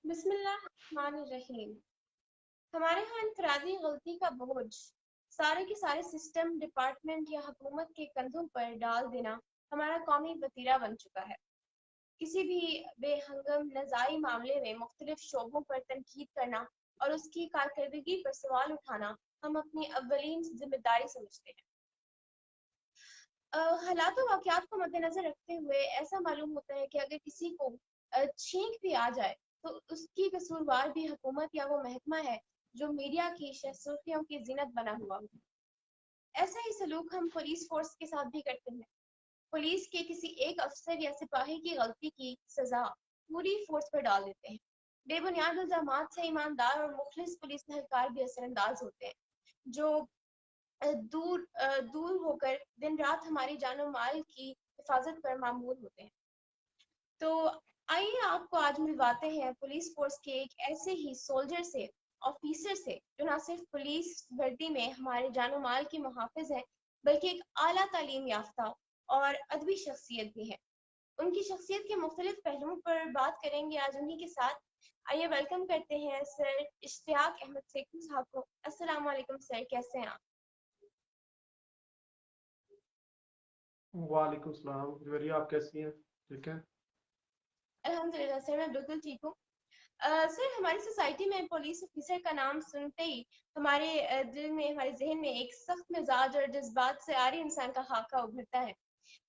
बिस्मिल्लाहिर्रहमानिर्रहीम। हमारे यहाँ इनफरादी गलती का बोझ सारे के सारे सिस्टम, डिपार्टमेंट या हुकूमत के कंधों पर डाल देना हमारा कौमी वतीरा बन चुका है। किसी भी बेहंगम नज़ाई मामले में मुख्तलिफ शोबों पर तनकीद करना और उसकी कारकर्दगी पर सवाल उठाना हम अपनी अव्वलीन जिम्मेदारी समझते हैं। हालात और वाक़यात को मद्देनज़र रखते हुए ऐसा मालूम होता है कि अगर किसी को छींक भी आ जाए तो उसकी कसूरवार भी हुकूमत या वो महकमा है जो मीडिया की सुर्खियों की ज़ीनत बना हुआ हो। ऐसा ही सलूक हम पुलिस फोर्स के साथ भी करते हैं। पुलिस के किसी एक अफसर या सिपाही की गलती की सजा पूरी फोर्स पर डाल देते हैं। बेबुनियाद इल्जामात से ईमानदार और मुखलिस पुलिस एहलकार भी असरअंदाज होते हैं, जो दूर होकर दिन रात हमारी जानो माल की हिफाजत पर मामूर होते हैं। तो आइए आपको आज मिलवाते हैं पुलिस फोर्स के एक ऐसे ही सोल्जर से, ऑफिसर से, जो न सिर्फ पुलिस वर्दी में हमारे जानो माल के मुहाफिज हैं, बल्कि एक आला तालीम याफ्ता और अदबी शख्सियत भी है। उनकी शख्सियत के मुख्तलिफ पहलुओं पर बात करेंगे आज उन्हीं के साथ। आइए वेलकम करते हैं सर इश्तियाक अहमद सेखू साहब को। अस्सलाम वालेकुम सर, कैसे हैं आप? वालेकुम सलाम जवेरिया, आप कैसी हैं? ठीक है। अल्हम्दुलिल्लाह सर, मैं बिल्कुल ठीक हूँ। सर, हमारी सोसाइटी में पुलिस ऑफिसर का नाम सुनते ही हमारे दिल में, हमारे जहन में एक सख्त मिजाज और जज्बात से आरी इंसान का खाका उभरता है।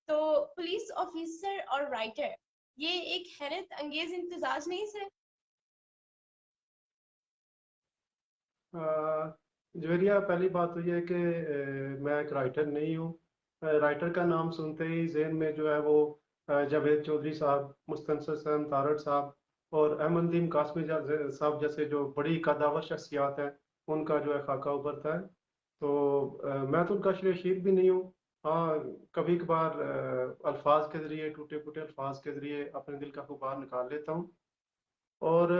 तो पुलिस ऑफिसर और राइटर, ये एक हैरत अंगेज इम्तिजाज नहीं सर? जवेरिया, पहली बात तो ये है कि मैं एक राइटर नहीं हूँ। राइटर का नाम सुनते ही जहन में जो है वो जावेद चौधरी साहब, मुस्तनसर हसन तारड़ साहब और अहमद नदीम कासमी साहब जैसे जो बड़ी कदावर शख्सियात हैं, उनका जो है खाका उभरता है। तो मैं तो उनका शेर भी नहीं हूँ। हाँ, कभी कभार अल्फाज के ज़रिए, टूटे फूटे अल्फाज के ज़रिए अपने दिल का गुबार निकाल लेता हूँ। और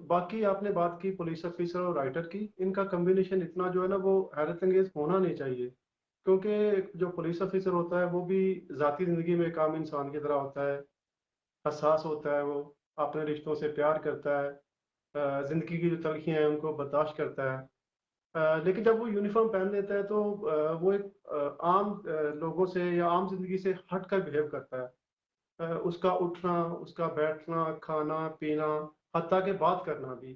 बाकी आपने बात की पुलिस ऑफिसर और राइटर की, इनका कम्बिनेशन इतना जो है ना वो हैरत अंगेज होना नहीं चाहिए। क्योंकि जो पुलिस ऑफिसर होता है वो भी ज़ाती ज़िंदगी में एक आम इंसान की तरह होता है, हसास होता है, वो अपने रिश्तों से प्यार करता है, ज़िंदगी की जो तलखियाँ हैं उनको बर्दाश्त करता है। लेकिन जब वो यूनिफॉर्म पहन लेता है तो वो एक आम लोगों से या आम जिंदगी से हट कर बिहेव करता है। उसका उठना, उसका बैठना, खाना पीना, हत्ता के बात करना भी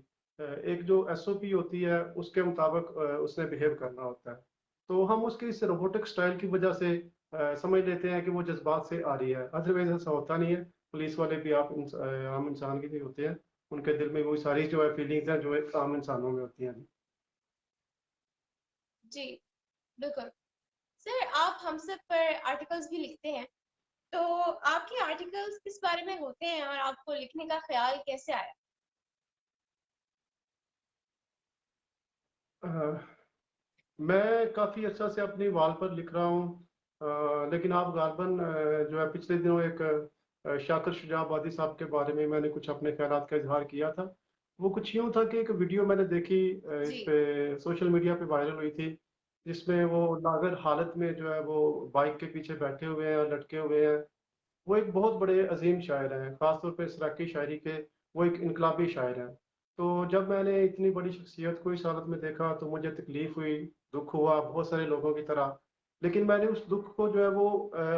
एक जो एसओपी होती है उसके मुताबिक उसने बिहेव करना होता है। तो हम उसके इस रोबोटिक स्टाइल की वजह से समझ लेते हैं कि वो जज्बात से आ रही है, अदरवाइज ऐसा होता नहीं है। पुलिस वाले भी आप आम इंसान के भी होते हैं, उनके दिल में वही सारी जो है फीलिंग्स हैं जो एक आम इंसानों में होती हैं। जी बिल्कुल। सर, आप हम सब पर आर्टिकल्स भी लिखते हैं, तो आपके आर्टिकल्स किस बारे में होते हैं और आपको लिखने का ख्याल कैसे आया? अ, मैं काफ़ी अच्छा से अपनी वॉल पर लिख रहा हूँ। लेकिन आप गालबन जो है पिछले दिनों एक शाकिर शुजाबादी साहब के बारे में मैंने कुछ अपने ख्यालात का इजहार किया था। वो कुछ यूँ था कि एक वीडियो मैंने देखी, इस जी। पे सोशल मीडिया पे वायरल हुई थी, जिसमें वो नागर हालत में जो है वो बाइक के पीछे बैठे हुए हैं और लटके हुए हैं। वो एक बहुत बड़े अजीम शायर हैं, ख़ासतौर पे सराकी शायरी के वो एक इनकलाबी शायर हैं। तो जब मैंने इतनी बड़ी शख्सियत को इस हालत में देखा तो मुझे तकलीफ़ हुई, दुख हुआ बहुत सारे लोगों की तरह। लेकिन मैंने उस दुख को जो है वो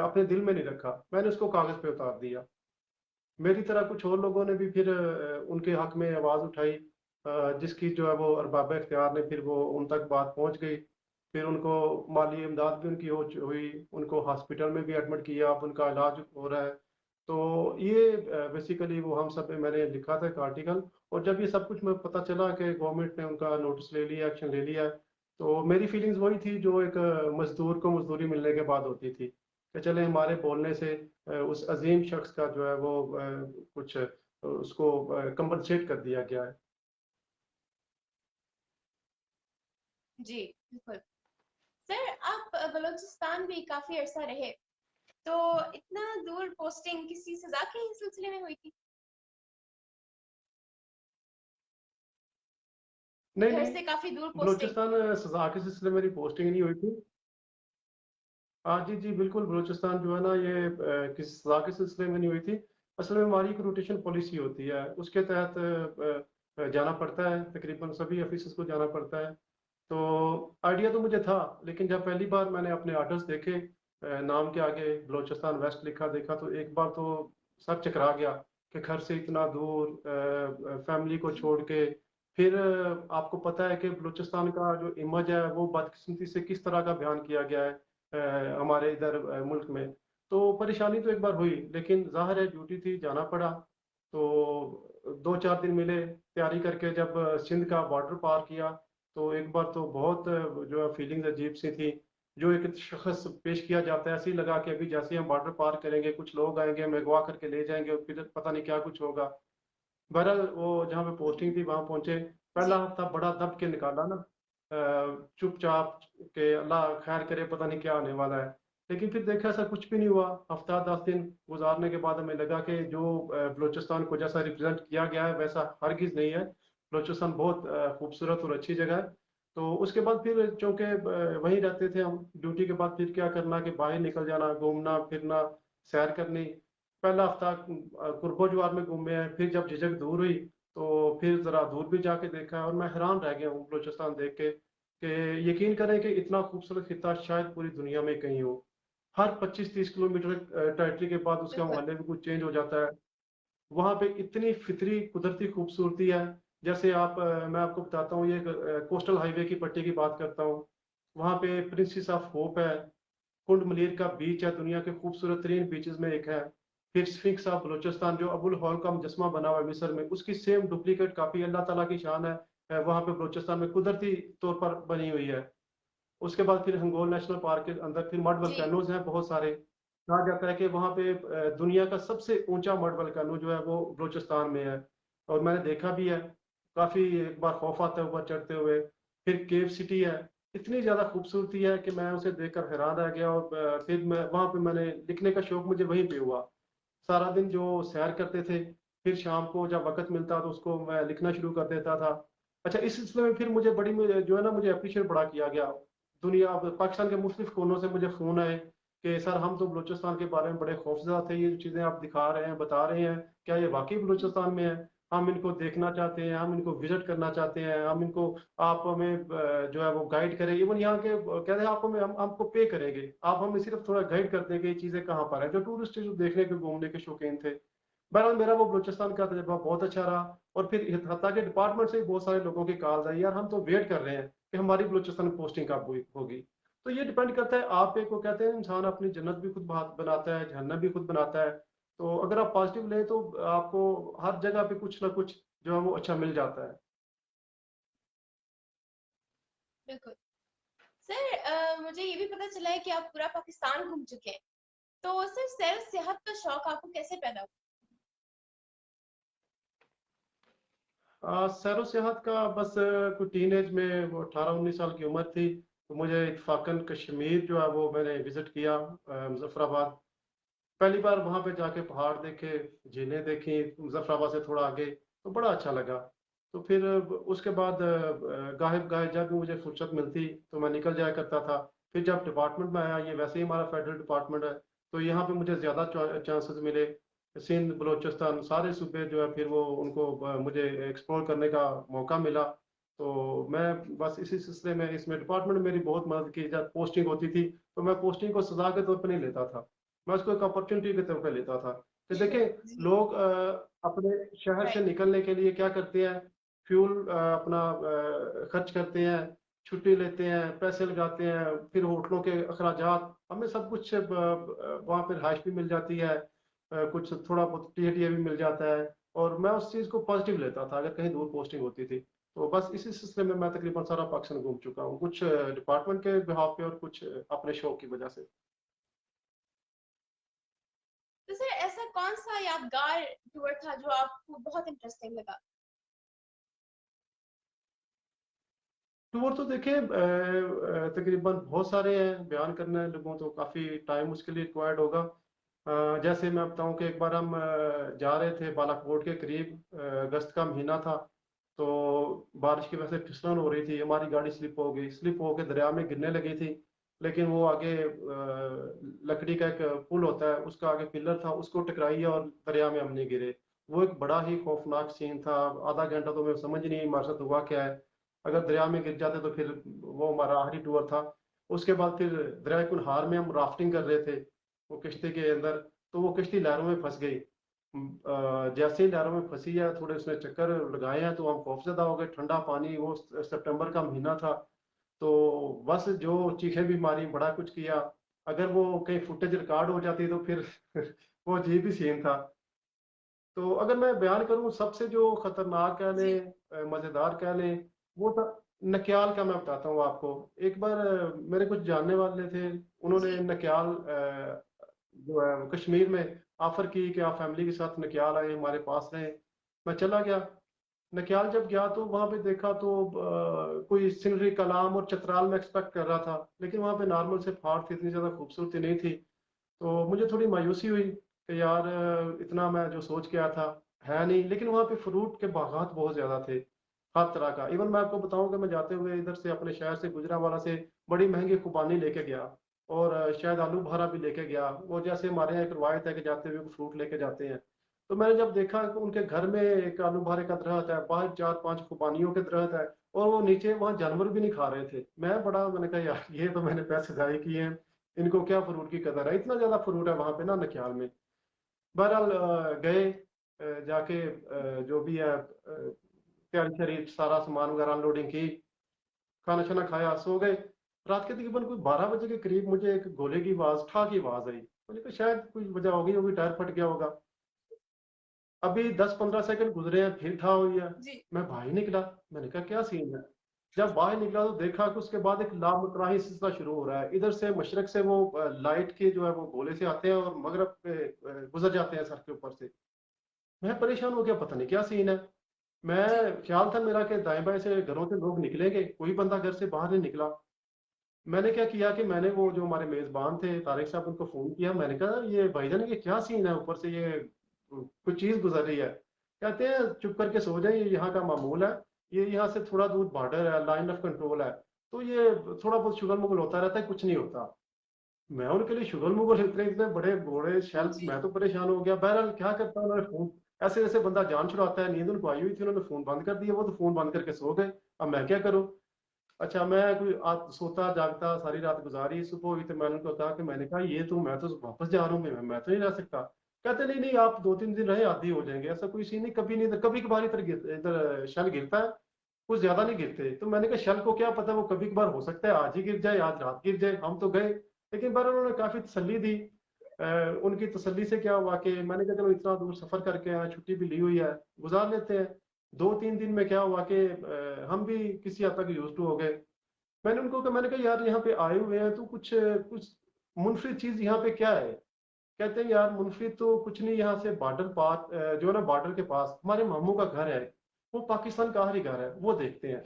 अपने दिल में नहीं रखा, मैंने उसको कागज़ पे उतार दिया। मेरी तरह कुछ और लोगों ने भी फिर उनके हक में आवाज़ उठाई, जिसकी जो है वो अरबाब इख्तियार ने फिर वो उन तक बात पहुंच गई। फिर उनको माली इमदाद भी उनकी हुई, उनको हॉस्पिटल में भी एडमिट किया, अब उनका इलाज हो रहा है। तो ये बेसिकली वो हम सब में मैंने लिखा था एक आर्टिकल। और जब ये सब कुछ मैं पता चला कि गवर्नमेंट ने उनका नोटिस ले लिया, एक्शन ले लिया, तो मेरी फीलिंग्स वही थी जो एक मजदूर को मजदूरी मिलने के बाद होती थी कि चले हमारे बोलने से उस अजीम शख्स का जो है वो कुछ उसको कंपनसेट कर दिया गया है। जी बिल्कुल। सर, आप बलूचिस्तान भी काफी अरसा रहे, तो इतना दूर पोस्टिंग किसी सजा के ही सिलसिले में हुई थी? नहीं घर नहीं, से काफी दूर पोस्टिंग? बलूचिस्तान सजा के सिलसिले मेरी पोस्टिंग नहीं हुई थी। हाँ जी जी बिल्कुल, बलूचिस्तान जो है ना ये किसी सजा के सिलसिले में नहीं हुई थी। असल में हमारी एक रोटेशन पॉलिसी होती है, उसके तहत जाना पड़ता है, तकरीबन सभी ऑफिसर्स को जाना पड़ता है। तो आइडिया तो मुझे था, लेकिन जब पहली बार मैंने अपने आर्डर्स देखे, नाम के आगे बलोचिस्तान वेस्ट लिखा देखा, तो एक बार तो सर चकरा गया कि घर से इतना दूर, फैमिली को छोड़ के, फिर आपको पता है कि बलूचिस्तान का जो इमेज है वो बदकिस्मती से किस तरह का बयान किया गया है हमारे इधर मुल्क में। तो परेशानी तो एक बार हुई, लेकिन जाहिर है ड्यूटी थी, जाना पड़ा। तो 2-4 दिन मिले तैयारी करके, जब सिंध का बॉर्डर पार किया तो एक बार तो बहुत जो है फीलिंग्स अजीब सी थी। जो एक शख्स पेश किया जाता है, ऐसे ही लगा कि अभी जैसे ही हम बॉर्डर पार करेंगे कुछ लोग आएंगे, हमें अगवा करके ले जाएंगे और फिर पता नहीं क्या कुछ होगा। बहरहाल वो जहाँ पे पोस्टिंग थी वहां पहुंचे, पहला जी हफ्ता बड़ा दब के निकाला ना, चुपचाप के अल्लाह खैर करे, पता नहीं क्या होने वाला है। लेकिन फिर देखा ऐसा कुछ भी नहीं हुआ। हफ्ता 10 दिन गुजारने के बाद हमें लगा कि जो बलूचिस्तान को जैसा रिप्रेजेंट किया गया है वैसा हरगिज नहीं है। बलूचिस्तान बहुत खूबसूरत और अच्छी जगह है। तो उसके बाद फिर चूंकि वहीं रहते थे हम, ड्यूटी के बाद फिर क्या करना कि बाहर निकल जाना, घूमना फिरना, सैर करनी। पहला हफ्ता कुर्बो जवार में घूमे हैं, फिर जब झिझक दूर हुई तो फिर जरा दूर भी जाके देखा, और मैं हैरान रह गया हूँ बलूचिस्तान देख के कि यकीन करें कि इतना खूबसूरत खिता शायद पूरी दुनिया में कहीं हो। हर 25-30 किलोमीटर टेरिटरी के बाद उसका बिल्कुल। माहौल भी कुछ चेंज हो जाता है। वहाँ पे इतनी फितरी कुदरती खूबसूरती है। जैसे मैं आपको बताता हूँ, ये कोस्टल हाईवे की पट्टी की बात करता हूँ। वहाँ पे प्रिंसेस ऑफ होप है, कुंड मलीर का बीच है, दुनिया के खूबसूरत तरीन बीचेस में एक है। फिर स्फिंक्स ऑफ बलूचिस्तान जो अबुल हॉल का मुजस्मा बना हुआ है मिस्र में, उसकी सेम डुप्लीकेट कापी, अल्लाह ताला की शान है, वहाँ पे बलूचिस्तान में कुदरती तौर पर बनी हुई है। उसके बाद फिर हंगोल नेशनल पार्क के अंदर फिर मड जी वल्केनोज हैं बहुत सारे। कहा जाता है कि वहाँ पे दुनिया का सबसे ऊंचा मड वल्केनो जो है वो बलूचिस्तान में है, और मैंने देखा भी है। काफी एक बार खौफ आता है ऊपर चढ़ते हुए। फिर केव सिटी है, इतनी ज्यादा खूबसूरती है कि मैं उसे देखकर हैरान रह गया, और फिर मैं वहां पे मैंने लिखने का शौक मुझे वहीं पे हुआ। सारा दिन जो सैर करते थे, फिर शाम को जब वक्त मिलता तो उसको मैं लिखना शुरू कर देता था। अच्छा, इस सिलसिले में फिर मुझे जो है ना, मुझे अप्रिशिएट बड़ा किया गया। दुनिया पाकिस्तान के मुख्तलिफ कोनों से मुझे फ़ोन आए कि सर हम तो बलूचिस्तान के बारे में बड़े खौफजदा थे, ये जो चीज़ें आप दिखा रहे हैं बता रहे हैं, क्या ये वाकई बलूचिस्तान में है? हम इनको देखना चाहते हैं, हम इनको विजिट करना चाहते हैं, हम इनको, आप हमें जो है वो गाइड करें। इवन यहाँ के कहते हैं आप हमें, हम आपको पे करेंगे, आप हमें सिर्फ थोड़ा गाइड कर देंगे ये चीज़ें कहाँ पर है, जो टूरिस्ट जो देखने के घूमने के शौकीन थे। बहरहाल मेरा वो बलूचिस्तान का तजर्बा बहुत अच्छा रहा। और फिर हत्ता के डिपार्टमेंट से भी बहुत सारे लोगों की कॉल आई, यार हम तो वेट कर रहे हैं कि हमारी बलूचिस्तान में पोस्टिंग कब होगी। तो ये डिपेंड करता है, आप एक को कहते हैं इंसान अपनी जन्नत भी खुद बनाता है, जहन्नम भी खुद बनाता है। तो अगर आप पॉजिटिव लें तो आपको हर जगह पे कुछ ना कुछ जो है वो अच्छा मिल जाता है। बिल्कुल। सर मुझे ये भी पता चला है कि आप पूरा पाकिस्तान घूम चुके हैं। तो सर सैर सेहत का शौक आपको कैसे पैदा हुआ? सैरो सेहत का बस कोई टीन एज में, वो 18-19 साल की उम्र थी, तो मुझे इत्फाकन कश्मीर जो है वो मैंने विजिट किया, मुजफ्फराबाद। पहली बार वहां पे जाके पहाड़ देखे, झीलें देखी, मुजफ्फराबाद से थोड़ा आगे, तो बड़ा अच्छा लगा। तो फिर उसके बाद गाहिब गाहिब जब भी मुझे फुर्सत मिलती तो मैं निकल जाया करता था। फिर जब डिपार्टमेंट में आया, ये वैसे ही हमारा फेडरल डिपार्टमेंट है, तो यहाँ पे मुझे ज़्यादा चांसेस मिले। सिंध बलोचिस्तान सारे सूबे जो है फिर वो उनको मुझे एक्सप्लोर करने का मौका मिला। तो मैं बस इसी सिलसिले में, इसमें डिपार्टमेंट ने मेरी बहुत मदद की। जब पोस्टिंग होती थी तो मैं पोस्टिंग को सजा के तौर पर नहीं लेता था, मैं उसको एक अपॉर्चुनिटी के तौर पे लेता था। तो देखें, जी लोग अपने शहर से राइट। निकलने के लिए क्या करते हैं, फ्यूल अपना खर्च करते हैं, छुट्टी लेते हैं, पैसे लगाते हैं, फिर होटलों के अखराजात, हमें सब कुछ वहाँ पर रिहाइश भी मिल जाती है, कुछ थोड़ा बहुत टी भी मिल जाता है। और मैं उस चीज़ को पॉजिटिव लेता था अगर कहीं दूर पोस्टिंग होती थी। तो बस इसी सिलसिले में मैं तकरीबन सारा पाकिस्तान घूम चुका हूँ, कुछ डिपार्टमेंट के बिहाफ पे और कुछ अपने शौक की वजह से। तो सर ऐसा कौन सा यादगार टूर था जो आपको बहुत इंटरेस्टिंग लगा? टूर तो देखें तकरीबन बहुत सारे हैं, बयान करना है लोगों तो काफ़ी टाइम उसके लिए रिक्वायर्ड होगा। जैसे मैं बताऊं कि एक बार हम जा रहे थे बालाकोट के करीब, अगस्त का महीना था। तो बारिश की वजह से फिसलन हो रही थी, हमारी गाड़ी स्लिप हो गई, स्लिप होकर दरिया में गिरने लगी थी। लेकिन वो आगे लकड़ी का एक पुल होता है, उसका आगे पिलर था, उसको टकराई और दरिया में हम नहीं गिरे। वो एक बड़ा ही खौफनाक सीन था। आधा घंटा तो मैं समझ नहीं हमारे साथ हुआ क्या है। अगर दरिया में गिर जाते तो फिर वो हमारा आखिरी टूर था। उसके बाद फिर दरिया कुनहार में हम राफ्टिंग कर रहे थे वो किश्ती के अंदर, तो वो किश्ती लहरों में फंस गई। जैसे ही लहरों में फंसी है, थोड़े उसने चक्कर लगाए हैं तो हम खौफजदा हो गए। ठंडा पानी, वो सितंबर का महीना था, तो बस जो चीखें भी मारी, बड़ा कुछ किया। अगर वो कहीं फुटेज रिकॉर्ड हो जाती तो फिर वो अजीब ही सीन था। तो अगर मैं बयान करूं सबसे जो खतरनाक कह जी लें, मजेदार कह लें, वो था नक्याल का। मैं बताता हूँ आपको। एक बार मेरे कुछ जानने वाले थे, उन्होंने जी नक्याल जो है कश्मीर में ऑफर की कि आप फैमिली के साथ नक्याल आए, हमारे पास रहे। मैं चला गया नक्याल। जब गया तो वहां पे देखा तो कोई सीनरी कलाम और चित्राल में एक्सपेक्ट कर रहा था, लेकिन वहां पे नॉर्मल से पहाड़ थे, इतनी ज्यादा खूबसूरती नहीं थी। तो मुझे थोड़ी मायूसी हुई कि यार इतना मैं जो सोच के आया था है नहीं। लेकिन वहाँ पे फ्रूट के बागात बहुत ज्यादा थे, हर तरह का। इवन मैं आपको बताऊं कि मैं जाते हुए इधर से अपने शहर से गुजरांवाला से बड़ी महंगी खुबानी लेके गया, और शायद आलू बुखारा भी लेके गया। वो जैसे हमारे यहाँ एक रवायत है कि जाते हुए फ्रूट लेके जाते हैं। तो मैंने जब देखा कि उनके घर में एक आलू बुखारे का दरख्त है, बाहर चार पांच खुबानियों के दरख्त है, और वो नीचे वहाँ जानवर भी नहीं खा रहे थे। मैंने कहा यार ये तो मैंने पैसे जाए किए हैं, इनको क्या फ्रूट की कदर है, इतना ज्यादा फ्रूट है वहां पे ना नक्याल में। बहरहाल गए, जाके जो भी है तैयारी शरीर सारा सामान वगैरह अनलोडिंग की, खाना शाना खाया, सो गए। रात के तकरीबन कोई 12 बजे के करीब मुझे एक गोले की आवाज, ठा की आवाज आई। मुझे कहा शायद कोई वजह होगी होगी, टायर फट गया होगा। अभी 10-15 सेकंड गुजरे हैं, फिर ठा हुई है। जी मैं बाहर निकला, मैंने कहा क्या सीन है। जब बाहर निकला तो देखा कि उसके बाद एक लामतराही सिलसिला शुरू हो रहा है। इधर से मशरक से वो लाइट के जो है वो गोले से आते हैं और मगरब पे गुजर जाते हैं सर के ऊपर से। मैं परेशान हो गया, पता नहीं क्या सीन है। जी मैं ख्याल था मेरा कि दाएं बाएं से घरों से लोग निकलेंगे, कोई बंदा घर से बाहर नहीं निकला। मैंने क्या किया कि मैंने वो जो हमारे मेजबान थे तारिक साहब, उनको फोन किया। मैंने कहा ये भाईजान ये क्या सीन है, ऊपर से ये कुछ चीज गुजर रही है। कहते हैं चुप करके सो जाए, ये यहाँ का मामूल है। ये यहाँ से थोड़ा दूर बॉर्डर है, लाइन ऑफ कंट्रोल है, तो ये थोड़ा बहुत शुगल मुगल होता रहता है, कुछ नहीं होता। मैं उनके लिए शुगल मुगल इतने इतने बड़े बड़े शेल्फ, जी मैं तो परेशान हो गया। बहरहाल क्या करता, उन्होंने फोन, ऐसे जैसे बंदा जान छुड़ाता है, नींद उनको आई हुई थी, उन्होंने फोन बंद कर दिया। वो तो फोन बंद करके सो गए। अब मैं क्या करूं। अच्छा, मैं कोई सोता जागता सारी रात गुजारी। सुबह हुई तो मैंने उनको कहा कि मैंने कहा ये तो मैं तो वापस जा रहा हूँ, मैं तो नहीं रह सकता। कहते नहीं नहीं, आप 2-3 दिन रहे आदी हो जाएंगे, ऐसा कोई सीन नहीं, कभी नहीं, कभी कभार इधर इधर शल गिरता है, कुछ ज्यादा नहीं गिरते। तो मैंने कहा शल को क्या पता, वो कभी कभार हो सकता है आज ही गिर जाए, आज रात गिर जाए, हम तो गए। लेकिन बार उन्होंने काफी तसल्ली दी। उनकी तसल्ली से क्या हुआ कि मैंने कहा चलो इतना दूर सफर करके आए, छुट्टी भी ली हुई है, गुजार लेते हैं। 2-3 दिन में क्या हुआ कि हम भी किसी हद तक यूज टू हो गए। मैंने कहा यार यहाँ पे आए हुए हैं तो कुछ कुछ मुनफरिद चीज यहाँ पे क्या है। कहते हैं यार मुनफरिद तो कुछ नहीं, यहाँ से बॉर्डर पास जो है ना, बॉर्डर के पास हमारे मामू का घर है, वो पाकिस्तान का आखिरी घर है, वो देखते हैं।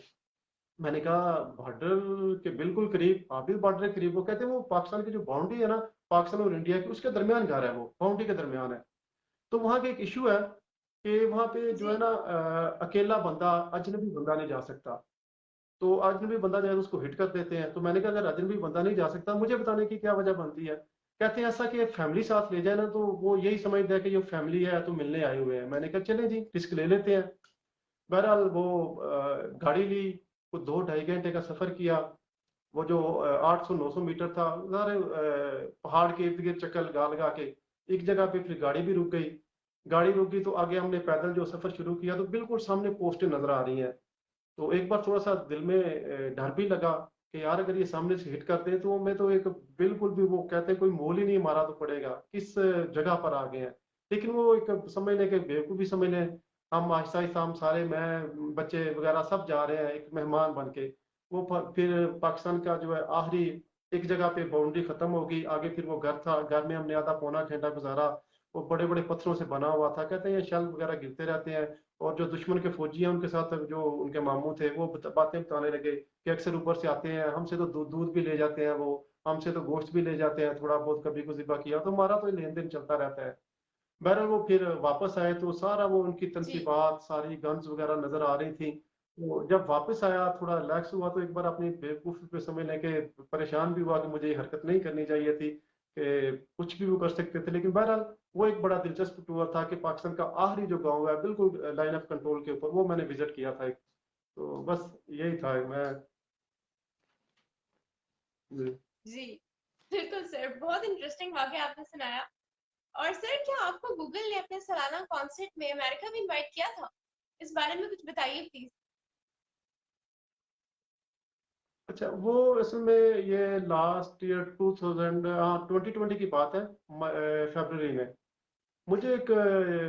मैंने कहा बॉर्डर के बिल्कुल करीब, हाफिज बॉर्डर के करीब। वो कहते हैं वो पाकिस्तान की जो बाउंड्री है ना, पाकिस्तान और इंडिया की, उसके दरमियान घर है, वो बाउंड्री के दरमियान है। तो वहाँ का एक इशू है कि वहाँ पे जो है जी ना अकेला बंदा, अजनबी बंदा नहीं जा सकता। तो अजनबी बंदा जो है उसको हिट कर देते हैं। तो मैंने कहा अगर अजनबी बंदा नहीं जा सकता, मुझे बताने की क्या वजह बनती है। कहते हैं ऐसा कि फैमिली साथ ले जाए ना, तो वो यही समझता है कि ये फैमिली है तो मिलने आए हुए हैं। मैंने कहा चलें जी, रिस्क ले लेते हैं। बहरहाल वो गाड़ी ली, वो 2-2.5 घंटे का सफर किया। वो जो 800-900 मीटर था, सारे पहाड़ के इर्द गिर्द चक्कर लगा लगा के एक जगह पे फिर गाड़ी भी रुक गई। गाड़ी रुक गई तो आगे हमने पैदल जो सफर शुरू किया, तो बिल्कुल सामने पोस्टें नजर आ रही हैं। तो एक बार थोड़ा सा दिल में डर भी लगा कि यार अगर ये सामने से हिट करते हैं तो मैं तो एक बिल्कुल भी, वो कहते हैं कोई मोल ही नहीं मारा तो पड़ेगा, किस जगह पर आ गए हैं। लेकिन वो एक समझ लें कि बेवकूफ़ी समझ लें। हम आहिस्ता आहिस्ता, हम सारे, मैं बच्चे वगैरह सब जा रहे हैं एक मेहमान बन के। वो फिर पाकिस्तान का जो है आखिरी एक जगह पे बाउंड्री खत्म होगी, आगे फिर वो घर था, घर में हमने आधा पौना घंटा गुजारा। वो बड़े बड़े पत्थरों से बना हुआ था। कहते हैं ये शल वगैरह गिरते रहते हैं। और जो दुश्मन के फौजी हैं उनके साथ जो उनके मामू थे, वो बातें बताने लगे कि अक्सर ऊपर से आते हैं, हमसे तो दूध दूध भी ले जाते हैं, वो हमसे तो गोश्त भी ले जाते हैं, थोड़ा बहुत कभी कुछ ज़िबा किया तो हमारा तो लेन देन चलता रहता है। बहरहाल वो फिर वापस आए तो सारा वो उनकी जी तनसीबात, सारी गन्स वगैरह नजर आ रही थी। तो जब वापस आया थोड़ा रिलैक्स हुआ तो एक बार अपनी बेवकूफ़ी पे समझ लें कि परेशान भी हुआ कि मुझे ये हरकत नहीं करनी चाहिए थी, कि कुछ भी वो कर सकते थे। लेकिन बहरहाल वो एक बड़ा दिलचस्प टूर था कि पाकिस्तान का आखिरी जो गाँव है बिल्कुल लाइन ऑफ कंट्रोल के ऊपर, वो मैंने विज़िट किया था एक। तो बस यही था मैं। जी। जी, बिल्कुल सर, बहुत इंटरेस्टिंग वाकया आपने सुनाया। और सर, क्या आपको गूगल ने अपने सालाना कॉन्सर्ट में अमेरिका भी इनवाइट किया था? इस बारे में कुछ बताइए प्लीज। अच्छा, वो असल में ये लास्ट ईयर 2000, हाँ 2020 की बात है, फरवरी में मुझे एक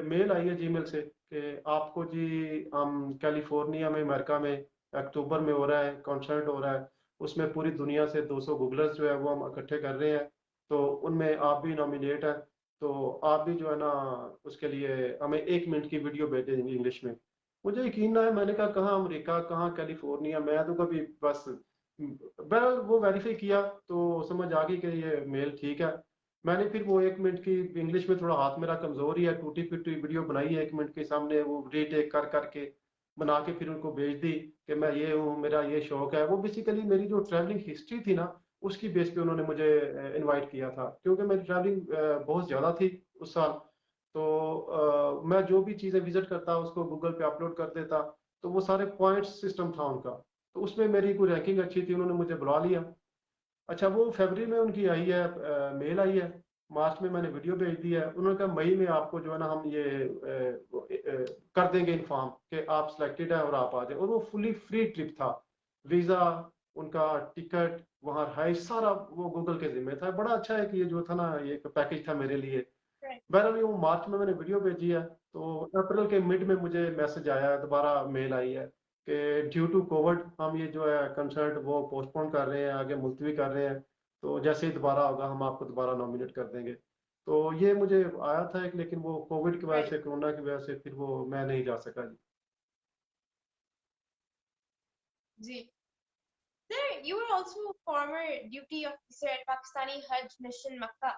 मेल आई है जीमेल से कि आपको जी, हम कैलिफोर्निया में अमेरिका में अक्टूबर में हो रहा है, कॉन्सर्ट हो रहा है, उसमें पूरी दुनिया से 200 गूगलर्स जो है वो हम इकट्ठे कर रहे हैं, तो उनमें आप भी नॉमिनेट हैं, तो आप भी जो है ना उसके लिए हमें 1 मिनट की वीडियो भेज देंगे इंग्लिश में। मुझे यकीन ना है, मैंने कहा कहाँ अमेरिका, कहाँ कैलिफोर्निया, मैं तो कभी बस बहरहाल वो वेरीफाई किया तो समझ आ गई कि ये मेल ठीक है। मैंने फिर वो 1 मिनट की, इंग्लिश में थोड़ा हाथ मेरा कमजोर ही है, टूटी फूटी वीडियो बनाई है 1 मिनट के सामने, वो रीटेक कर करके बना के फिर उनको भेज दी कि मैं ये हूँ, मेरा ये शौक है। वो बेसिकली मेरी जो ट्रैवलिंग हिस्ट्री थी ना, उसकी बेस पे उन्होंने मुझे इनवाइट किया था, क्योंकि मेरी ट्रैवलिंग बहुत ज़्यादा थी उस साल। तो मैं जो भी चीज़ें विजिट करता उसको गूगल पे अपलोड कर देता, तो वो सारे पॉइंट्स सिस्टम था उनका, तो उसमें मेरी कोई रैंकिंग अच्छी थी, उन्होंने मुझे बुला लिया। अच्छा, वो फरवरी में उनकी आई है, मेल आई है, मार्च में मैंने वीडियो भेज दी है, उन्होंने कहा मई में आपको जो है ना हम ये कर देंगे इन्फॉर्म कि आप सिलेक्टेड हैं और आप आ जाए। और वो फुली फ्री ट्रिप था, वीज़ा, उनका टिकट, वहाँ रहाइश, सारा वो गूगल के जिम्मे था। बड़ा अच्छा है कि ये जो था ना, ये एक पैकेज था मेरे लिए। राइट। बहरहाल वो मार्च में मैंने वीडियो भेजी है, तो अप्रैल के मिड में मुझे मैसेज आया है, दोबारा मेल आई है कि ड्यू टू कोविड हम ये जो है कंसर्ट वो पोस्टपोन कर रहे हैं, आगे मुलतवी कर रहे हैं, तो जैसे ही दोबारा होगा हम आपको दोबारा नॉमिनेट कर देंगे। तो ये मुझे आया था एक, लेकिन वो कोविड की वजह राइट। से, कोरोना की वजह से फिर वो मैं नहीं जा सका जी। जी sir, you are also former duty officer at Pakistani Hajj mission मक्का।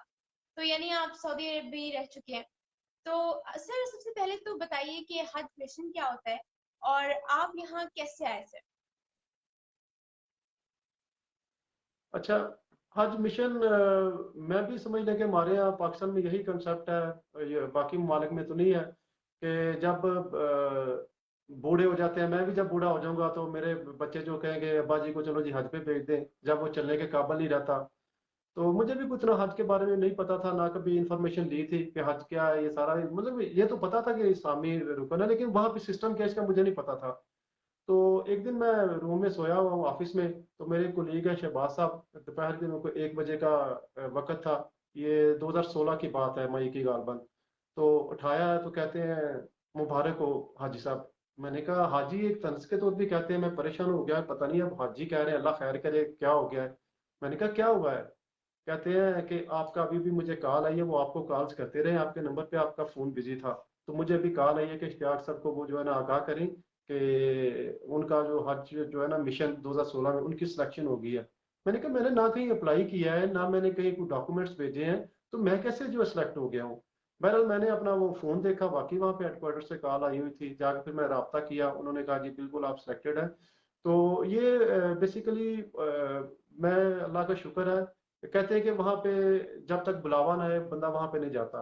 तो यानी आप सऊदी अरब भी रह चुके हैं। तो सर, सबसे पहले तो बताइए कि हज मिशन क्या होता है और आप यहाँ कैसे आए सर? अच्छा, हज मिशन, मैं भी समझ लें कि हमारे यहाँ पाकिस्तान में यही कंसेप्ट है, ये बाकी ममालिक में तो नहीं है, कि जब बूढ़े हो जाते हैं, मैं भी जब बूढ़ा हो जाऊंगा तो मेरे बच्चे जो कहेंगे अब्बा जी को चलो जी हज पे भेज दें, जब वो चलने के काबिल नहीं रहता। तो मुझे भी कुछ ना हज के बारे में नहीं पता था, ना कभी इंफॉर्मेशन ली थी कि हज क्या है, ये सारा मतलब ये तो पता था कि इस्लामी रुकन है, लेकिन वहाँ पे सिस्टम क्या है इसका मुझे नहीं पता था। तो एक दिन मैं रूम में सोया हुआ हूँ ऑफिस में, तो मेरे कोलीग है शहबाज साहब, दोपहर के मेरे को 1 बजे का वक्त था, ये 2016 की बात है, मई की गालबन। तो उठाया तो कहते हैं मुबारक हो हाजी साहब। मैंने कहा हाजी एक तंज के तौर भी कहते हैं, मैं परेशान हो गया, पता नहीं अब हाजी कह रहे हैं, अल्लाह खैर करे क्या हो गया है। मैंने कहा क्या हुआ है। कहते हैं कि आपका अभी भी मुझे कॉल आई है, वो आपको कॉल्स करते रहे, आपके नंबर पे आपका फ़ोन बिजी था, तो मुझे अभी कॉल आई है कि इश्तियाक सर को वो जो है ना आगाह करें कि उनका जो हज जो है ना मिशन 2016 में उनकी सिलेक्शन हो गई है। मैंने कहा मैंने ना कहीं अप्लाई किया है, ना मैंने कहीं कोई डॉक्यूमेंट्स भेजे हैं, तो मैं कैसे जो सिलेक्ट हो गया हूँ। बहरहाल मैंने अपना वो फ़ोन देखा, बाकी वहाँ पे हेडक्वार्टर से कॉल आई हुई थी, जाकर फिर मैं रब्ता किया, उन्होंने कहा जी बिल्कुल आप सिलेक्टेड हैं। तो ये बेसिकली मैं, अल्लाह का शुक्र है, कहते हैं कि वहाँ पे जब तक बुलावा ना आए बंदा वहाँ पे नहीं जाता,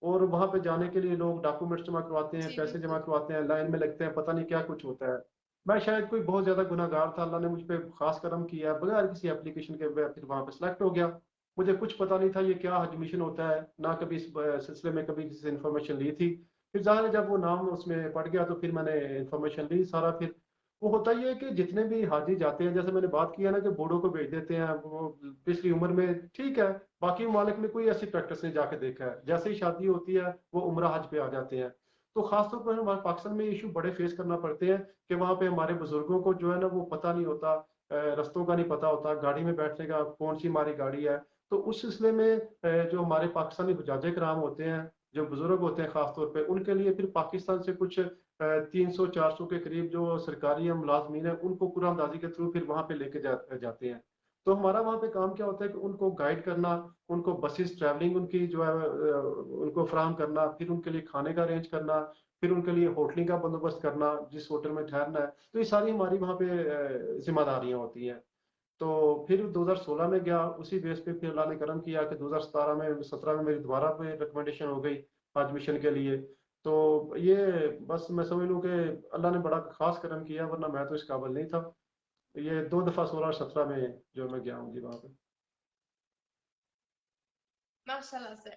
और वहाँ पे जाने के लिए लोग डॉक्यूमेंट्स जमा करवाते हैं, जी पैसे जमा बिल्कुल। करवाते हैं, लाइन में लगते हैं, पता नहीं क्या कुछ होता है। मैं शायद कोई बहुत ज़्यादा गुनाहगार था, अल्लाह ने मुझ पर खास करम किया, बगैर किसी एप्लीकेशन के मैं फिर वहाँ पे सिलेक्ट हो गया। मुझे कुछ पता नहीं था ये क्या हज मिशन होता है, ना कभी इस सिलसिले में कभी किसी से इन्फॉर्मेशन ली थी। फिर ज़ाहिर है जब वो नाम उसमें पड़ गया तो फिर मैंने इन्फॉर्मेशन ली सारा। फिर वो होता ही है कि जितने भी हाजी जाते हैं, जैसे मैंने बात किया ना कि बूढ़ों को भेज देते हैं, वो पिछली उम्र में ठीक है, बाकी ममालिक में कोई ऐसी प्रैक्टिस नहीं जाके देखा है, जैसे ही शादी होती है वो उम्रा हज पे आ जाते हैं। तो खासतौर पर हमारे पाकिस्तान में इशू बड़े फेस करना पड़ते हैं कि वहाँ पे हमारे बुजुर्गों को जो है ना वो पता नहीं होता, रस्तों का नहीं पता होता, गाड़ी में बैठने का कौन सी हमारी गाड़ी है। तो उस सिलसिले में जो हमारे पाकिस्तानी हुज्जाज कराम होते हैं, जो बुजुर्ग होते हैं खासतौर पर, उनके लिए फिर पाकिस्तान से कुछ 300-400 के करीब जो सरकारी या मुलाजमीन है उनको कुरानदाजी के थ्रू फिर वहाँ पे लेके जाते हैं। तो हमारा वहाँ पे काम क्या होता है कि उनको गाइड करना, उनको बसेस ट्रैवलिंग उनकी जो है उनको फराहम करना, फिर उनके लिए खाने का अरेंज करना, फिर उनके लिए होटलिंग का बंदोबस्त करना, जिस होटल में ठहरना है, तो ये सारी हमारी वहाँ पे जिम्मेदारियाँ होती हैं। तो फिर 2016 में गया, उसी बेस पे फिर अल्लाह ने करम किया कि 2017 में 17 में मेरी दोबारा पे रिकमेंडेशन हो गई हज मिशन के लिए। तो ये बस मैं समझ लूँ कि अल्लाह ने बड़ा खास करम किया, वरना मैं तो इस काबिल नहीं था। ये 2 दफ़ा 16 और 17 में जो मैं गया हूँ जी वहाँ पे। MashaAllah, sir.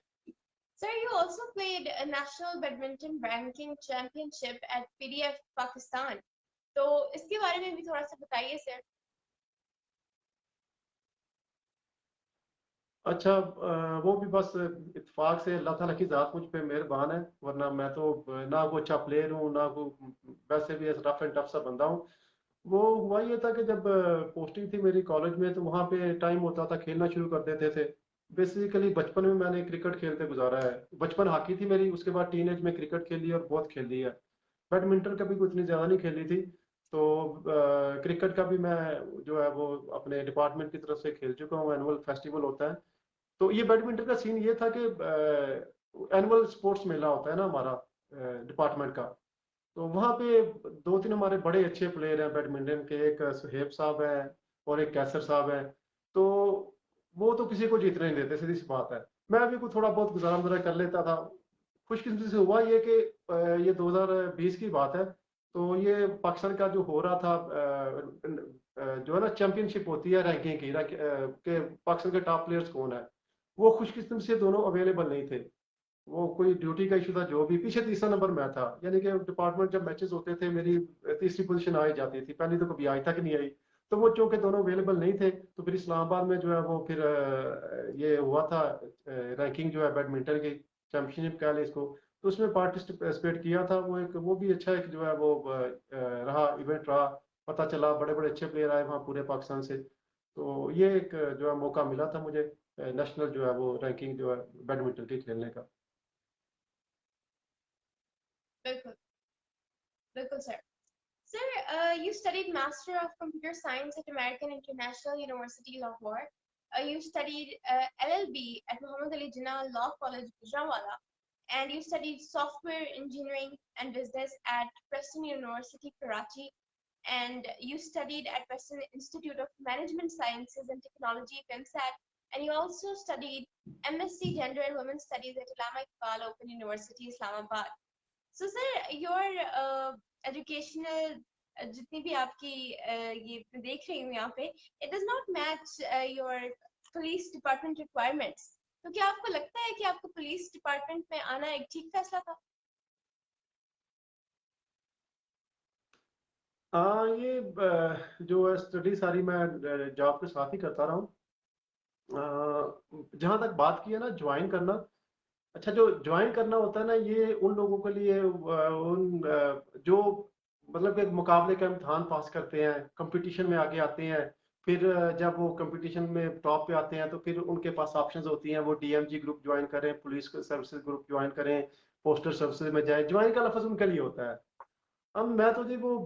Sir, you also played a national badminton ranking championship at PDF Pakistan. तो इसके बारे में भी थोड़ा सा बताइए सर। अच्छा, वो भी बस इत्तेफाक से अल्लाह ताला की ज़ात मुझ पे मेहरबान है, वरना मैं तो ना कोई अच्छा प्लेयर हूँ, ना कोई वैसे भी रफ एंड टफ सा बंदा हूँ। वो हुआ ये था कि जब पोस्टिंग थी मेरी कॉलेज में, तो वहाँ पे टाइम होता था, खेलना शुरू कर देते थे। बेसिकली बचपन में मैंने क्रिकेट खेलते गुजारा है। बचपन हॉकी थी मेरी, उसके बाद टीनेज में क्रिकेट खेली और बहुत खेली है। बैडमिंटन कभी कोई इतनी ज़्यादा नहीं खेली थी। तो क्रिकेट का भी मैं जो है वो अपने डिपार्टमेंट की तरफ से खेल चुका हूँ। एनुअल फेस्टिवल होता है, तो ये बैडमिंटन का सीन ये था कि एनुअल स्पोर्ट्स मेला होता है ना हमारा डिपार्टमेंट का। तो वहाँ पे 2-3 हमारे बड़े अच्छे प्लेयर हैं बैडमिंटन के, एक सुहेब साहब हैं और एक कैसर साहब हैं। तो वो तो किसी को जीतने नहीं देते, सीधी सी बात है। मैं भी कुछ थोड़ा बहुत गुजारा मुजारा कर लेता था। खुशकिस्मती से हुआ ये कि ये 2020 की बात है। तो ये पाकिस्तान का जो हो रहा था, जो है ना चैंपियनशिप होती है रैंकिंग की, कि पाकिस्तान के टॉप प्लेयर्स कौन है, वो खुशकिस्मती से दोनों अवेलेबल नहीं थे। वो कोई ड्यूटी का इशू था, जो भी, पीछे तीसरा नंबर मैं था, यानी कि डिपार्टमेंट जब मैचेस होते थे मेरी तीसरी पोजीशन आ ही जाती थी, पहली तो कभी आज तक नहीं आई। तो वो चूंकि दोनों अवेलेबल नहीं थे, तो फिर इस्लामाबाद में जो है वो फिर ये हुआ था रैंकिंग जो है बैडमिंटन की, चैंपियनशिप कह लें इसको। तो उसमें पार्टिसिपेट किया था। वो भी अच्छा एक जो है वो रहा, इवेंट रहा। पता चला बड़े बड़े अच्छे प्लेयर आए वहाँ पूरे पाकिस्तान से। तो ये एक जो है मौका मिला था मुझे नेशनल जो है वो रैंकिंग जो है बैडमिंटन की खेलने का। बिल्कुल, बिल्कुल sir. Sir, you studied Master of Computer Science at American International University, Lahore. You studied LLB at Muhammad Ali Jinnah Law College, Gujranwala, and you studied Software Engineering and Business at Preston University, Karachi, and you studied at Preston Institute of Management Sciences and Technology, PIMSAT, and you also studied MSc Gender and Women's Studies at Allama Iqbal Open University, Islamabad. So sir, your educational जितनी भी आपकी ये देख रही हूँ यहाँ पे, it does not match your police department requirements. तो क्या आपको लगता है कि आपको पुलिस डिपार्टमेंट में आना एक ठीक फैसला था? हाँ, ये जो है स्टडी सारी मैं जॉब के साथ ही करता रहा हूँ। जहाँ तक बात की है ना ज्वाइन करना, अच्छा, जो ज्वाइन करना होता है ना, ये उन लोगों के लिए जो मतलब कि मुकाबले का इम्तहान पास करते हैं, कंपटीशन में आगे आते हैं। फिर जब वो कंपटीशन में टॉप पे आते हैं, तो फिर उनके पास ऑप्शंस होती हैं, वो डीएमजी ग्रुप ज्वाइन करें, पुलिस सर्विसेज ग्रुप ज्वाइन करें, पोस्टल सर्विसेज में जाए। ज्वाइन का लफ्ज उनके लिए होता है। अब मैं तो जी वो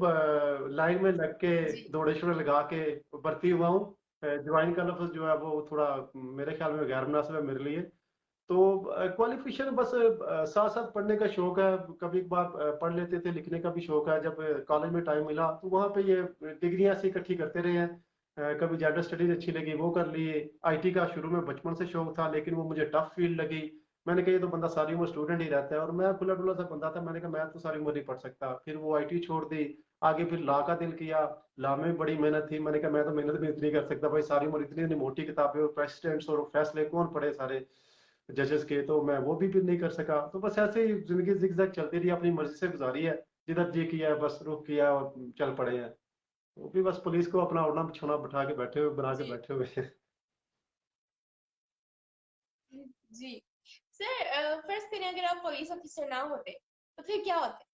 लाइन में लग के जी, दौड़े शोड़े लगा के भर्ती हुआ हूँ। ज्वाइन का लफ्ज जो है वो थोड़ा मेरे ख्याल में गैर मुनासिब है मेरे लिए। तो क्वालिफिकेशन बस साथ साथ पढ़ने का शौक है। कभी एक बार पढ़ लेते थे, लिखने का भी शौक है। जब कॉलेज में टाइम मिला तो वहाँ पे ये डिग्रियां ऐसे इकट्ठी करते रहे हैं। कभी जेंडर स्टडीज अच्छी लगी वो कर लिए। आईटी का शुरू में बचपन से शौक था, लेकिन वो मुझे टफ फील्ड लगी। मैंने कहा ये तो बंदा सारी उम्र स्टूडेंट ही रहता है, और मैं खुला डुला सा बंदा था। मैंने कहा मैं तो सारी उम्र नहीं पढ़ सकता। फिर वो आईटी छोड़ दी, आगे फिर लॉ का दिल किया। लॉ में भी बड़ी मेहनत थी। मैंने कहा मैं तो मेहनत भी इतनी कर सकता भाई, सारी उम्र इतनी इतनी मोटी किताबें और प्रेसिडेंट्स और फैसले कौन पढ़े सारे जजेस के, तो मैं वो भी नहीं कर सका। तो बस ऐसे ही जिंदगी जिगजैग चलती रही, अपनी मर्जी से गुजारी है। जिधर जी किया है बस रुख किया और चल पड़े हैं। वो भी बस पुलिस को अपना ओढ़ना बिछौना बिठा के बैठे हुए, बना के जी, बैठे हुए हैं। जी। सर, फर्ज करें अगर आप पुलिस ऑफिसर ना होते, तो फिर क्या होते?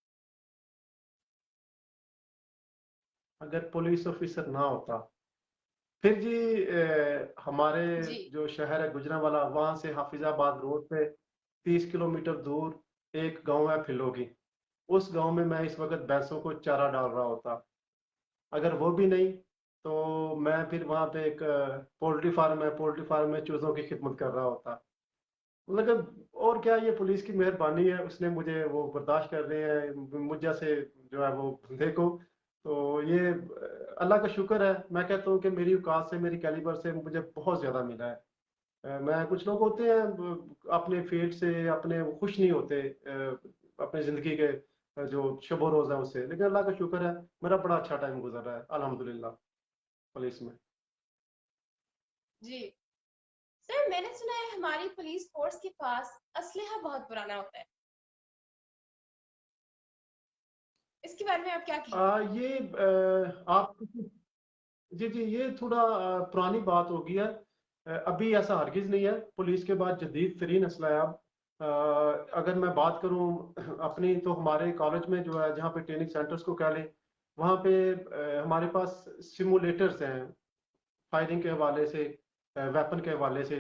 अगर पुलिस ऑफिसर ना होता, फिर जी हमारे जी, जो शहर है गुजरांवाला, वहां से हाफिजाबाद रोड पे 30 किलोमीटर दूर एक गांव है फिलोगी। उस गांव में मैं इस वक्त भैंसों को चारा डाल रहा होता। अगर वो भी नहीं, तो मैं फिर वहां पे एक पोल्ट्री फार्म है, पोल्ट्री फार्म में चूजों की खिदमत कर रहा होता। मतलब और क्या, ये पुलिस की मेहरबानी है, उसने मुझे वो बर्दाश्त कर रहे हैं मुझ जैसे जो है वो बंदे को। तो ये अल्लाह का शुक्र है। मैं कहता हूँ कि मेरी औकात से, मेरी कैलिबर से मुझे बहुत ज़्यादा मिला है। मैं, कुछ लोग होते हैं अपने फील्ड से अपने वो खुश नहीं होते अपने ज़िंदगी के जो शब रोज़ है उससे, लेकिन अल्लाह का शुक्र है मेरा बड़ा अच्छा टाइम गुजर रहा है अल्हम्दुलिल्लाह पुलिस में। जी सर, मैंने सुना है हमारी पुलिस फोर्स के पास असलहा बहुत पुराना होता है, इसके बारे में आप क्या कहेंगे? ये आप, जी जी, ये थोड़ा पुरानी बात हो गई है। अभी ऐसा हरगिज नहीं है, पुलिस के बाद जदीद तरीन असला है अब। अगर मैं बात करूं अपनी, तो हमारे कॉलेज में जो है, जहाँ पे ट्रेनिंग सेंटर्स को कह लें, वहाँ पे हमारे पास सिमुलेटर्स हैं फायरिंग के हवाले से, वेपन के हवाले से।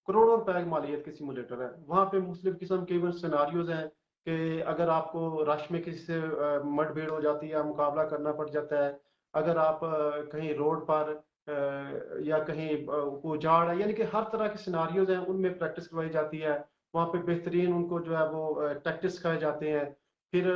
करोड़ों रुपए की मालियत के सिमुलेटर है वहाँ पे। मुख्तलिफ किस्म के इवन सिनारियोज हैं कि अगर आपको रश में किसी से मुठभेड़ हो जाती है, मुकाबला करना पड़ जाता है। अगर आप कहीं रोड पर या कहीं उजाड़ है, यानी कि हर तरह के सिनारियोज हैं, उनमें प्रैक्टिस करवाई जाती है। वहाँ पे बेहतरीन उनको जो है वो टैक्टिक्स सिखाए जाते हैं। फिर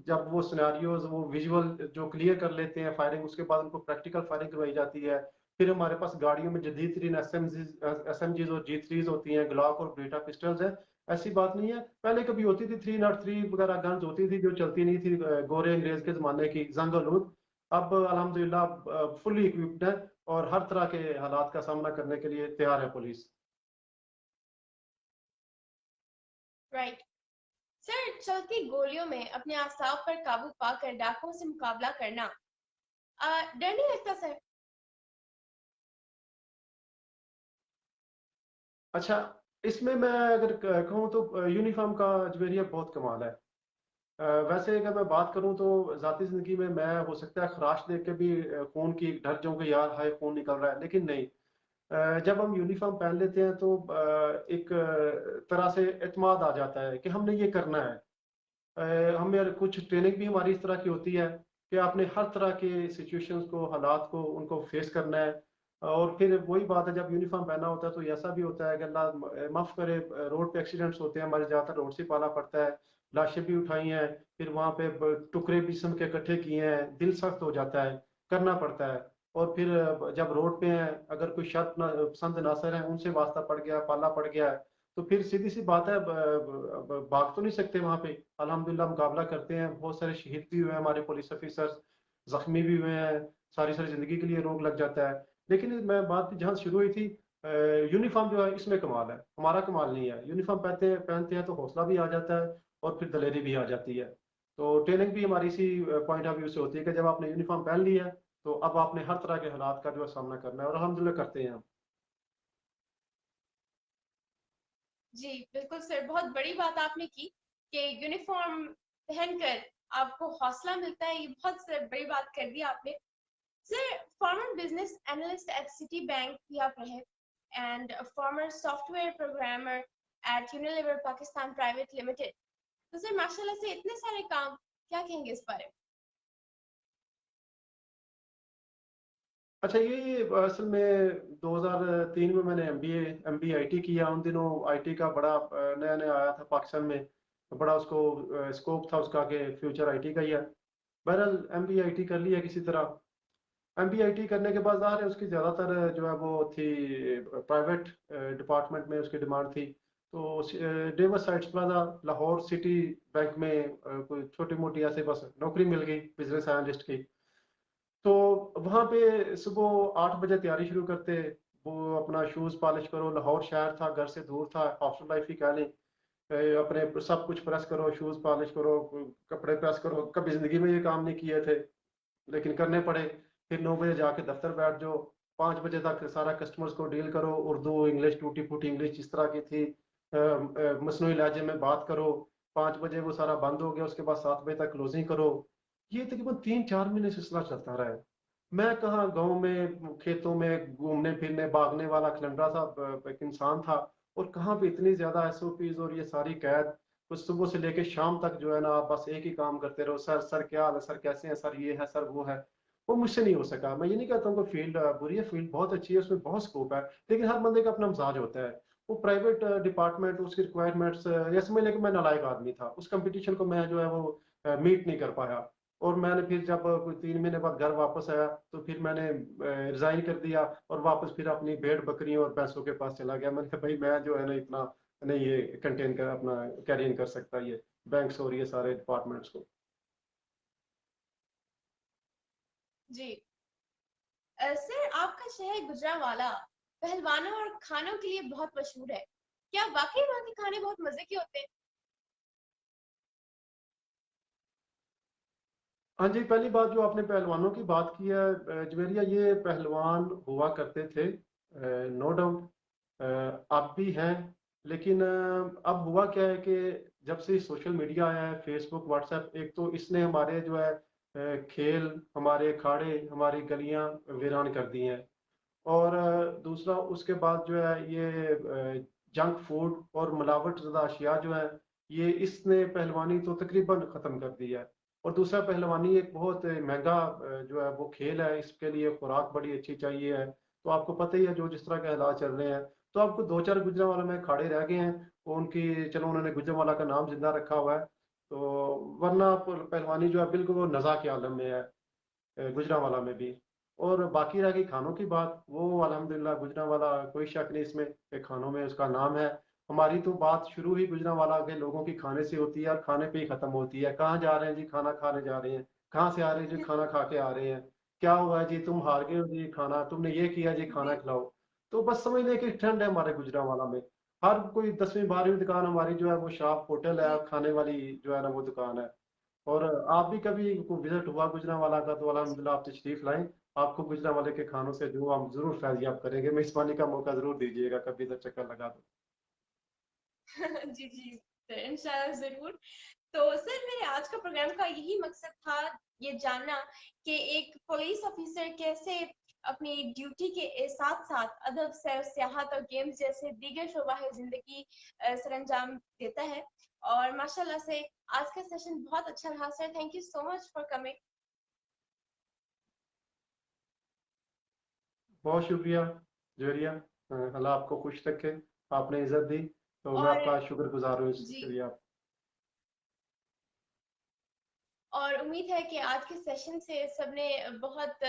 जब वो सिनारियोज वो विजुअल जो क्लियर कर लेते हैं फायरिंग, उसके बाद उनको प्रैक्टिकल फायरिंग करवाई जाती है। फिर हमारे पास गाड़ियों में जदीद तरीन एस एम जीज और G3s होती हैं, ग्लॉक और ब्रीटा पिस्टल्स है। ऐसी बात नहीं है, पहले कभी होती थी 303 वगैरह गन्स होती थी जो चलती नहीं थी, गोरे अंग्रेज के जमाने की जंग आलूद। अब अल्हम्दुलिल्लाह फुल्ली इक्विप्ड है और हर तरह के हालात का सामना करने के लिए तैयार है पुलिस। राइट सर, चलती गोलियों में अपने आसाब पर काबू पाकर डाकुओं से मुकाबला करना डर नहीं लगता सर? अच्छा, इसमें मैं अगर कहूँ तो यूनिफॉर्म का जवेरिया बहुत कमाल है। वैसे अगर मैं बात करूं तो जाती जिंदगी में मैं, हो सकता है खराश देख के भी खून की डर जाऊं कि यार हाय खून निकल रहा है, लेकिन नहीं। जब हम यूनिफॉर्म पहन लेते हैं तो एक तरह से एतमाद आ जाता है कि हमने ये करना है। हमें कुछ ट्रेनिंग भी हमारी इस तरह की होती है कि आपने हर तरह के सिचुएशंस को, हालात को, उनको फेस करना है। और फिर वही बात है, जब यूनिफॉर्म पहना होता है तो ऐसा भी होता है कि अल्लाह माफ करे, रोड पे एक्सीडेंट्स होते हैं हमारे, ज़्यादातर रोड से पाला पड़ता है। लाशें भी उठाई हैं, फिर वहाँ पे टुकड़े भी जिस्म के इकट्ठे किए हैं, दिल सख्त हो जाता है, करना पड़ता है। और फिर जब रोड पे हैं, अगर कोई शर्त पसंद नासर है, उनसे वास्ता पड़ गया, पाला पड़ गया, तो फिर सीधी सी बात है, भाग तो नहीं सकते वहां पे। अल्हम्दुलिल्लाह मुकाबला करते हैं, बहुत सारे शहीद भी हुए हैं हमारे पुलिस ऑफिसर्स, जख्मी भी हुए हैं, सारी सारी जिंदगी के लिए रोग लग जाता है। लेकिन मैं बात जहाँ शुरू हुई थी, यूनिफॉर्म जो है इसमें कमाल है, हमारा कमाल नहीं है। यूनिफॉर्म पहनते हैं तो हौसला भी आ जाता है और फिर दलेरी भी आ जाती है। तो ट्रेनिंग भी हमारी इसी पॉइंट ऑफ व्यू से होती है कि जब आपने यूनिफॉर्म पहन लिया है तो अब आपने हर तरह के हालात का जो है सामना करना है, और अल्हम्दुलिल्लाह करते हैं हम। जी बिल्कुल सर, बहुत बड़ी बात आपने की कि यूनिफॉर्म पहनकर आपको हौसला मिलता है। ये बहुत सर बड़ी बात कर दी आपने। Sir, former business analyst at Citibank भी आप रहे, and former software programmer at Unilever Pakistan private limited. तो सर माशाल्लाह से इतने सारे काम, क्या कहेंगे इस बारे में? अच्छा, ये असल में 2003 में मैंने एमबीए आईटी किया। उन दिनों आईटी का बड़ा नया नया आया था पाकिस्तान में, तो बड़ा उसको स्कोप था उसका कि फ्यूचर आईटी का ही है। बहरहाल एमबीए आईटी कर लिया किसी तरह। एमबीए आईटी करने के बाद ज़ाहिर है उसकी ज़्यादातर जो है वो थी प्राइवेट डिपार्टमेंट में, उसकी डिमांड थी। तो Davos sites plaza Lahore city bank में कोई छोटी मोटी ऐसे बस नौकरी मिल गई बिजनेस एनालिस्ट की। तो वहाँ पे सुबह 8 बजे तैयारी शुरू करते, वो अपना शूज़ पॉलिश करो, लाहौर शहर था, घर से दूर था, हॉस्टल लाइफ ही कह लें। अपने सब कुछ प्रेस करो, शूज़ पॉलिश करो, कपड़े प्रेस करो। कभी ज़िंदगी में ये काम नहीं किए थे लेकिन करने पड़े। फिर 9 बजे जाके दफ्तर बैठ जाओ, 5 बजे तक सारा कस्टमर्स को डील करो, उर्दू इंग्लिश टूटी फूटी इंग्लिश जिस तरह की थी, मसनूई लहजे में बात करो। 5 बजे वो सारा बंद हो गया, उसके बाद 7 बजे तक क्लोजिंग करो। ये तकरीबन 3-4 महीने सिलसिला चलता रहा है। मैं कहाँ गांव में खेतों में घूमने फिरने भागने वाला खिलंडरा सा एक इंसान था, और कहाँ पे इतनी ज्यादा एसओपीज और ये सारी कैद। तो सुबह से लेके शाम तक जो है ना, आप बस एक ही काम करते रहो, सर सर क्या हाल है, सर कैसे हैं, सर ये है, सर वो है। वो मुझसे नहीं हो सका। मैं ये नहीं कहता हूँ कि फील्ड बुरी है, फील्ड बहुत अच्छी है, उसमें बहुत स्कोप है, लेकिन हर बंदे का अपना मिजाज होता है। वो प्राइवेट डिपार्टमेंट उसकी रिक्वायरमेंट्स, ये समझ लें कि मैं नालायक आदमी था, उस कंपटीशन को मैं जो है वो मीट नहीं कर पाया। और मैंने फिर जब कोई 3 महीने बाद घर वापस आया तो फिर मैंने रिजाइन कर दिया और वापस फिर अपनी भेड़ बकरियों और पैसों के पास चला गया। मैंने कहा भाई मैं जो है ना इतना नहीं ये कंटेन कर अपना कैरी इन कर सकता ये बैंक्स और ये सारे डिपार्टमेंट्स को। जी सर, आपका शहर गुजरांवाला पहलवानों और खानों के लिए बहुत मशहूर है। क्या वाकई वहाँ के खाने बहुत मजे के होते हैं? हाँ जी, पहली बात जो आपने पहलवानों की बात की है, जवेरिया ये पहलवान हुआ करते थे, नो डाउट अब भी हैं। लेकिन अब हुआ क्या है कि जब से सोशल मीडिया आया है, फेसबुक व्हाट्सएप, एक तो इसने हमारे जो है खेल, हमारे अखाड़े, हमारी गलियां वीरान कर दी हैं। और दूसरा उसके बाद जो है ये जंक फूड और मिलावट ज़्यादा अशिया जो है ये इसने पहलवानी तो तकरीबन ख़त्म कर दी है। और दूसरा पहलवानी एक बहुत महंगा जो है वो खेल है, इसके लिए खुराक बड़ी अच्छी चाहिए है। तो आपको पता ही है जो जिस तरह के हालात चल रहे हैं। तो आपको 2-4 गुजरांवाला में अखाड़े रह गए हैं, वो उनकी चलो उन्होंने गुजरांवाला का नाम जिंदा रखा हुआ है। तो वरना पहलवानी जो है बिल्कुल वो नज़ा के आलम में है, गुजरांवाला में भी। और बाकी रह गई खानों की बात, वो अल्हम्दुलिल्लाह गुजरांवाला कोई शक नहीं इसमें कि खानों में उसका नाम है। हमारी तो बात शुरू ही गुजरांवाला के लोगों की खाने से होती है और खाने पे ही खत्म होती है। कहाँ जा रहे हैं जी, खाना खाने जा रहे हैं। कहाँ से आ रहे हैं जी, खाना खा के आ रहे हैं। क्या हुआ है जी, तुम हार गए हो जी, खाना तुमने ये किया जी, खाना जी खिलाओ। तो बस समझ लें कि ट्रेंड है हमारे गुजरांवाला में। हर कोई 10वीं 12वीं दुकान हमारी जो है वो शॉप होटल है, जी खाने वाली जो है ना वो दुकान है। और आप भी कभी को विजिट हुआ गुजरांवाला का तो अल्हम्दुलिल्लाह आप तशरीफ लाएं। आपको गुजरांवाले के खानों से जो हम जरूर फैजियाब करेंगे। मेजबानी का मौका जरूर दीजिएगा, कभी इधर चक्कर लगा दो। जी जी सर, इंशाल्लाह जरूर। तो सर, मेरे आज का प्रोग्राम का यही मकसद था, ये जानना कि एक पुलिस ऑफिसर कैसे अपनी ड्यूटी के साथ साथ अदब, सैर, सियाहत और गेम्स जैसे दीगर शोबा जिंदगी सरंजाम देता है। और माशाल्लाह से आज का सेशन बहुत अच्छा रहा sir. Thank you so much for coming. बहुत शुक्रिया जवेरिया, अल्लाह आपको खुश रखे, आपने इज्जत दी तो मैं और आपका शुक्रगुजार हूँ जी, इसके लिए। आप और उम्मीद है कि आज के सेशन से सबने बहुत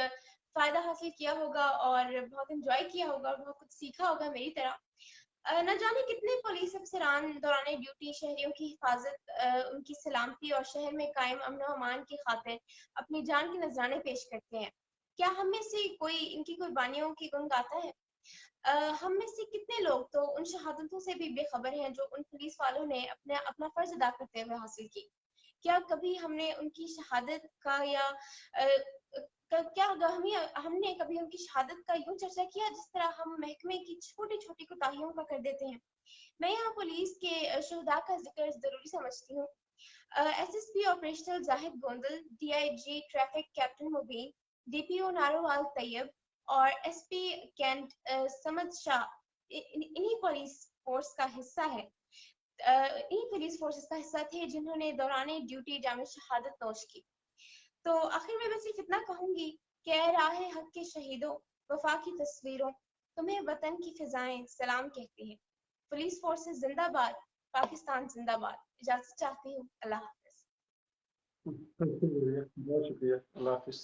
फायदा हासिल किया होगा और बहुत एंजॉय किया होगा और बहुत कुछ सीखा होगा मेरी तरह। न जाने कितने पुलिस अफसरान दौरान ड्यूटी शहरियों की हिफाजत, उनकी सलामती और शहर में कायम अमन व अमान की खातिर अपनी जान के नजराने पेश करते हैं। क्या हम में से कोई इनकी कुर्बानियों की गुण गाता है? हम में से कितने लोग तो उन शहादतों से भी बेखबर हैं जो उन पुलिस वालों ने अपना अपना फर्ज अदा करते हुए हासिल की? क्या कभी हमने उनकी शहादत का या क्या हमने कभी उनकी शहादत का यूं चर्चा किया जिस तरह हम महकमे की छोटी छोटी कोताहियों का कर देते हैं? मैं यहाँ पुलिस के शहदा का जिक्र जरूरी समझती हूँ। SSP operational Zahid Gondal, DIG traffic captain Mubeen, DPO Narowal Tayyab और एसपी कैंट समद शाह इन्हीं पुलिस फोर्स का हिस्सा है। इन्हीं पुलिस फोर्सेस का हिस्सा थे जिन्होंने दौरान ड्यूटी जाम शहादत नोश की। तो आखिर में मैं सिर्फ इतना कहूंगी कि ऐ राहे हक के शहीदों, वफा की तस्वीरों, तुम्हें वतन की फिजाएं सलाम कहती हैं। पुलिस फोर्सेस जिंदाबाद, पाकिस्तान जिंदाबाद। इजाजत चाहती हूँ। अल्लाह हाफिज। बहुत शुक्रिया, अल्लाह हाफिज।